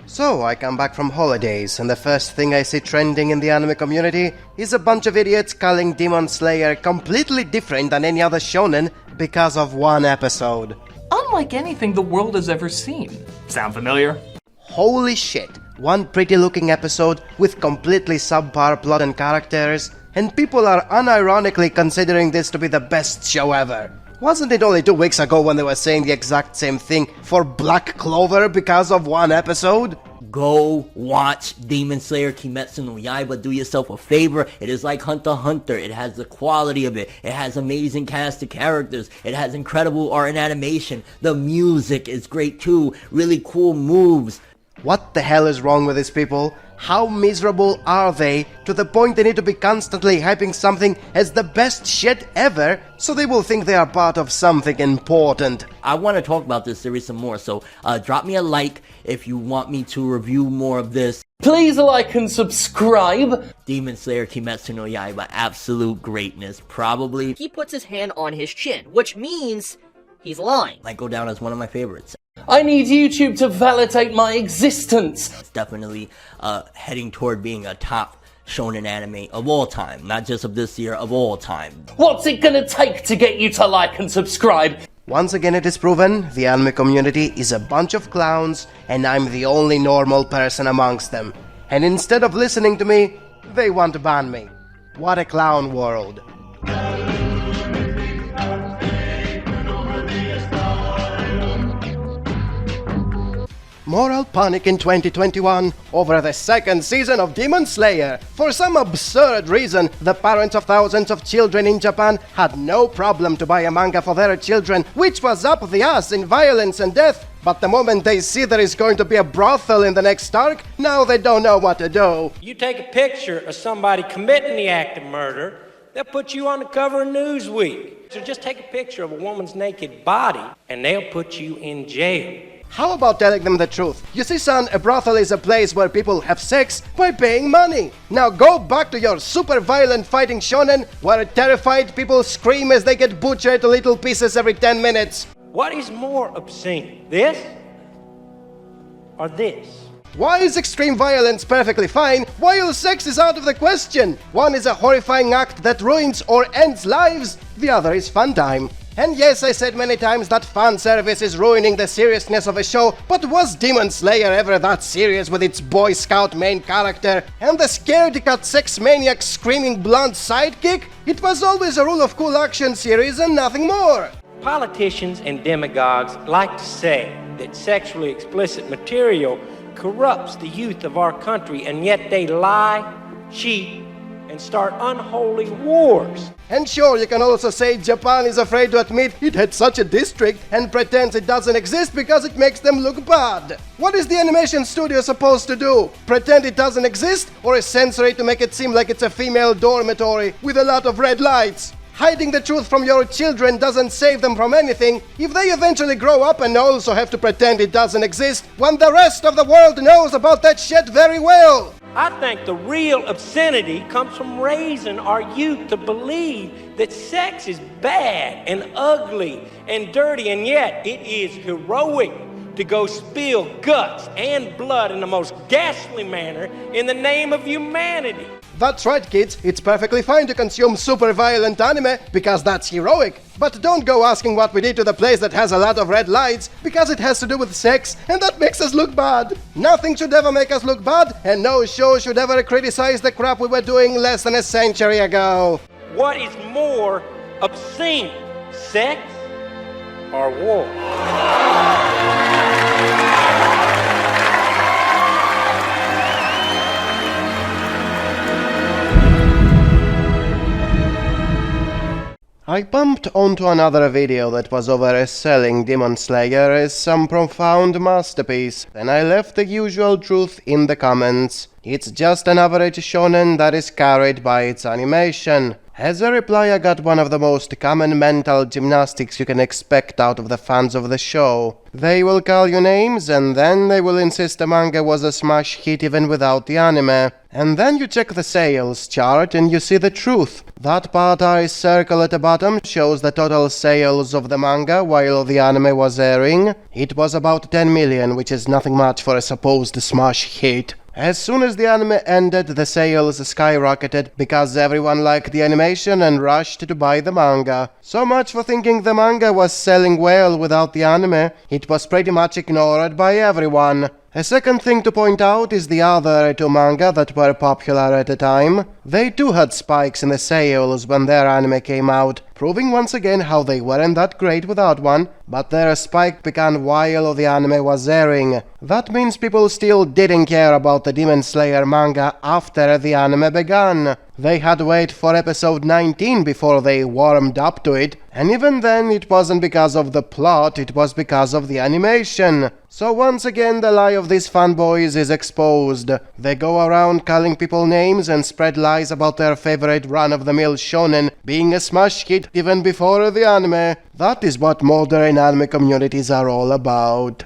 So, I come back from holidays, and the first thing I see trending in the anime community is a bunch of idiots calling Demon Slayer completely different than any other shonen because of one episode. Unlike anything the world has ever seen. Sound familiar? Holy shit, one pretty looking episode with completely subpar plot and characters, and people are unironically considering this to be the best show ever. Wasn't it only 2 weeks ago when they were saying the exact same thing for Black Clover because of one episode? Go watch Demon Slayer Kimetsu no Yaiba. Do yourself a favor. It is like Hunter x Hunter. It has the quality of it. It has amazing cast of characters. It has incredible art and animation. The music is great too. Really cool moves. What the hell is wrong with these people? How miserable are they to the point they need to be constantly hyping something as the best shit ever so they will think they are part of something important? I want to talk about this series some more, so drop me a like if you want me to review more of this. Please like and subscribe. Demon Slayer Kimetsu no Yaiba, absolute greatness. Probably He puts his hand on his chin, which means he's lying. might go down as one of my favorites. I need YouTube to validate my existence. It's definitely heading toward being a top shonen anime of all time. Not just of this year, of all time. What's it gonna take to get you to like and subscribe? Once again it is proven, the anime community is a bunch of clowns and I'm the only normal person amongst them. And instead of listening to me, they want to ban me. What a clown world. Moral panic in 2021 over the second season of Demon Slayer. For some absurd reason, the parents of thousands of children in Japan had no problem to buy a manga for their children, which was up the ass in violence and death. But the moment they see there is going to be a brothel in the next arc, now they don't know what to do. You take a picture of somebody committing the act of murder, they'll put you on the cover of Newsweek. So just take a picture of a woman's naked body, and they'll put you in jail. How about telling them the truth? You see, son, a brothel is a place where people have sex by paying money. Now go back to your super violent fighting shonen, where terrified people scream as they get butchered to little pieces every 10 minutes. What is more obscene, this or this? Why is extreme violence perfectly fine, while sex is out of the question? One is a horrifying act that ruins or ends lives, the other is fun time. And yes, I said many times that fan service is ruining the seriousness of a show, but was Demon Slayer ever that serious with its Boy Scout main character and the scaredy-cat sex maniac screaming blonde sidekick? It was always a rule of cool action series and nothing more. Politicians and demagogues like to say that sexually explicit material corrupts the youth of our country, and yet they lie, cheat, and start unholy wars. And sure, you can also say Japan is afraid to admit it had such a district and pretends it doesn't exist because it makes them look bad. What is the animation studio supposed to do? Pretend it doesn't exist, or censor it to make it seem like it's a female dormitory with a lot of red lights? Hiding the truth from your children doesn't save them from anything if they eventually grow up and also have to pretend it doesn't exist when the rest of the world knows about that shit very well. I think the real obscenity comes from raising our youth to believe that sex is bad and ugly and dirty, and yet it is heroic to go spill guts and blood in the most ghastly manner in the name of humanity. That's right, kids, it's perfectly fine to consume super violent anime because that's heroic. But don't go asking what we did to the place that has a lot of red lights because it has to do with sex and that makes us look bad. Nothing should ever make us look bad, and no show should ever criticize the crap we were doing less than a century ago. What is more obscene, sex or war? I bumped onto another video that was over-selling Demon Slayer as some profound masterpiece, and I left the usual truth in the comments. It's just an average shonen that is carried by its animation. As a reply, I got one of the most common mental gymnastics you can expect out of the fans of the show. They will call you names, and then they will insist the manga was a smash hit even without the anime. And then you check the sales chart and you see the truth. That part I circle at the bottom shows the total sales of the manga while the anime was airing. It was about 10 million, which is nothing much for a supposed smash hit. As soon as the anime ended, the sales skyrocketed because everyone liked the animation and rushed to buy the manga. So much for thinking the manga was selling well without the anime. It was pretty much ignored by everyone. A second thing to point out is the other two manga that were popular at the time. They too had spikes in the sales when their anime came out, proving once again how they weren't that great without one, but their spike began while the anime was airing. That means people still didn't care about the Demon Slayer manga after the anime began. They had to wait for episode 19 before they warmed up to it, and even then it wasn't because of the plot, it was because of the animation. So once again the lie of these fanboys is exposed. They go around calling people names and spread lies about their favorite run-of-the-mill shonen being a smash hit even before the anime. That is what modern anime communities are all about.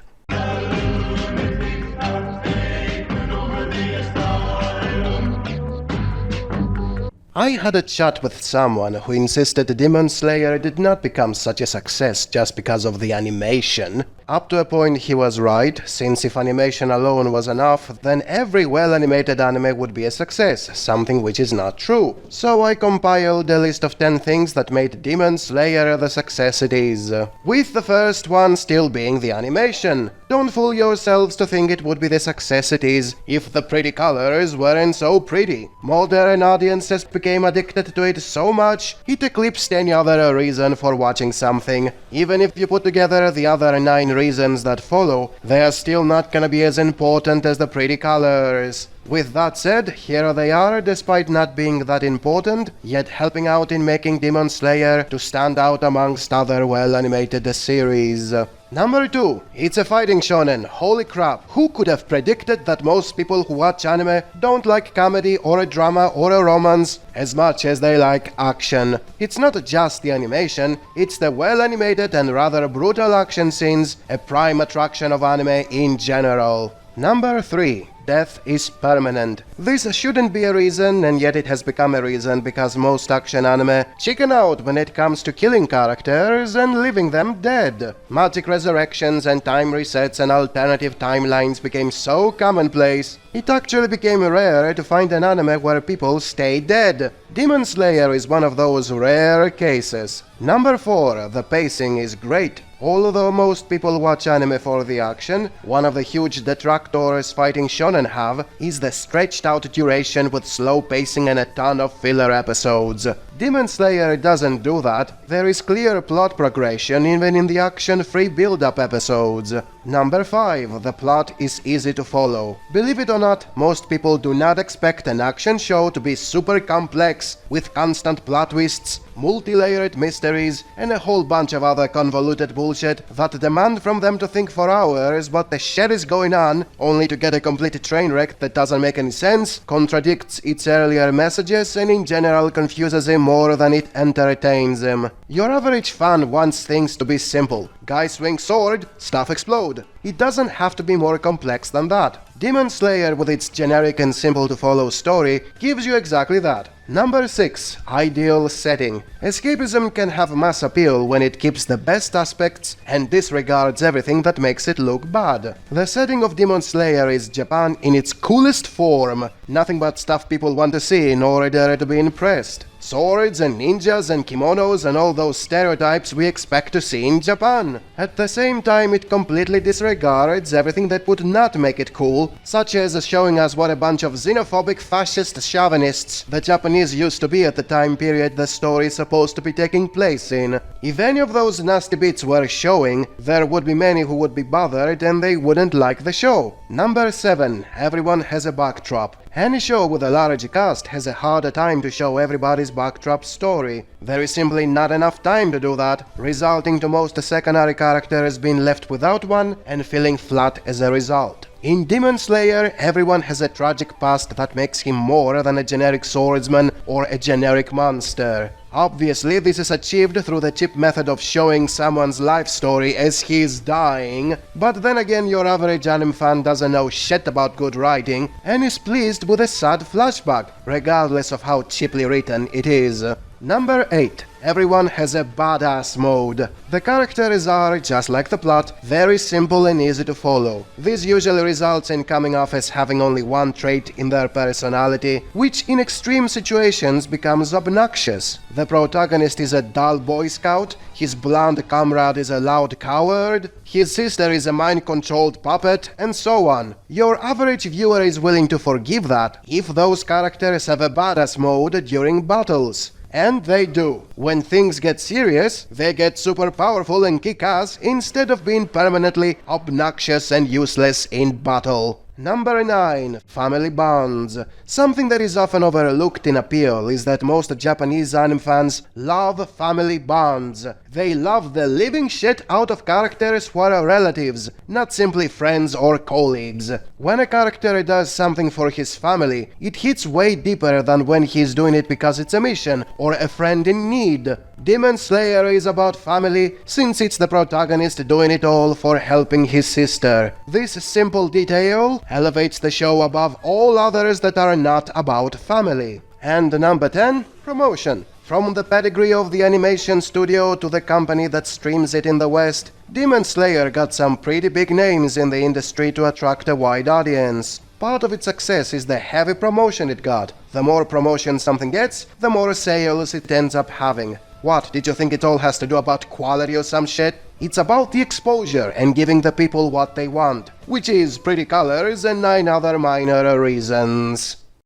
I had a chat with someone who insisted Demon Slayer did not become such a success just because of the animation. Up to a point he was right, since if animation alone was enough, then every well-animated anime would be a success, something which is not true. So I compiled a list of 10 things that made Demon Slayer the success it is, with the first one still being the animation. Don't fool yourselves to think it would be the success it is if the pretty colors weren't so pretty. Modern audiences became addicted to it so much, it eclipsed any other reason for watching something. Even if you put together the other 9 reasons that follow, they are still not gonna be as important as the pretty colors. With that said, here they are, despite not being that important, yet helping out in making Demon Slayer to stand out amongst other well-animated series. Number 2. It's a fighting shonen. Holy crap, who could have predicted that most people who watch anime don't like comedy or a drama or a romance as much as they like action? It's not just the animation, it's the well-animated and rather brutal action scenes, a prime attraction of anime in general. Number 3. Death is permanent. This shouldn't be a reason, and yet it has become a reason because most action anime chicken out when it comes to killing characters and leaving them dead. Magic resurrections and time resets and alternative timelines became so commonplace, it actually became rare to find an anime where people stay dead. Demon Slayer is one of those rare cases. Number 4. The pacing is great. Although most people watch anime for the action, one of the huge detractors fighting shonen have is the stretched out duration with slow pacing and a ton of filler episodes. Demon Slayer doesn't do that. There is clear plot progression even in the action-free build-up episodes. Number 5. The plot is easy to follow. Believe it or not, most people do not expect an action show to be super complex, with constant plot twists, multi-layered mysteries, and a whole bunch of other convoluted bullshit that demand from them to think for hours what the shit is going on, only to get a complete train wreck that doesn't make any sense, contradicts its earlier messages, and in general confuses him more than it entertains him. Your average fan wants things to be simple. Guy swing sword, stuff explode. It doesn't have to be more complex than that. Demon Slayer, with its generic and simple to follow story, gives you exactly that. Number 6. Ideal setting. Escapism can have mass appeal when it keeps the best aspects and disregards everything that makes it look bad. The setting of Demon Slayer is Japan in its coolest form. Nothing but stuff people want to see in order to be impressed. Swords and ninjas and kimonos and all those stereotypes we expect to see in Japan. At the same time, it completely disregards everything that would not make it cool, such as showing us what a bunch of xenophobic fascist chauvinists the Japanese used to be at the time period the story is supposed to be taking place in. If any of those nasty bits were showing, there would be many who would be bothered and they wouldn't like the show. Number 7. Everyone has a backdrop. Any show with a large cast has a harder time to show everybody's backdrop story. There is simply not enough time to do that, resulting to most secondary characters being left without one and feeling flat as a result. In Demon Slayer, everyone has a tragic past that makes him more than a generic swordsman or a generic monster. Obviously, this is achieved through the cheap method of showing someone's life story as he's dying, but then again your average anime fan doesn't know shit about good writing and is pleased with a sad flashback, regardless of how cheaply written it is. Number 8. Everyone has a badass mode. The characters are, just like the plot, very simple and easy to follow. This usually results in coming off as having only one trait in their personality, which in extreme situations becomes obnoxious. The protagonist is a dull boy scout, his blonde comrade is a loud coward, his sister is a mind-controlled puppet, and so on. Your average viewer is willing to forgive that if those characters have a badass mode during battles. And they do. When things get serious, they get super powerful and kick-ass instead of being permanently obnoxious and useless in battle. Number 9. Family bonds. Something that is often overlooked in appeal is that most Japanese anime fans love family bonds. They love the living shit out of characters who are relatives, not simply friends or colleagues. When a character does something for his family, it hits way deeper than when he's doing it because it's a mission or a friend in need. Demon Slayer is about family, since it's the protagonist doing it all for helping his sister. This simple detail elevates the show above all others that are not about family. And number 10, promotion. From the pedigree of the animation studio to the company that streams it in the West, Demon Slayer got some pretty big names in the industry to attract a wide audience. Part of its success is the heavy promotion it got. The more promotion something gets, the more sales it ends up having. What, did you think it all has to do about quality or some shit? It's about the exposure and giving the people what they want, which is pretty colors and 9 other minor reasons.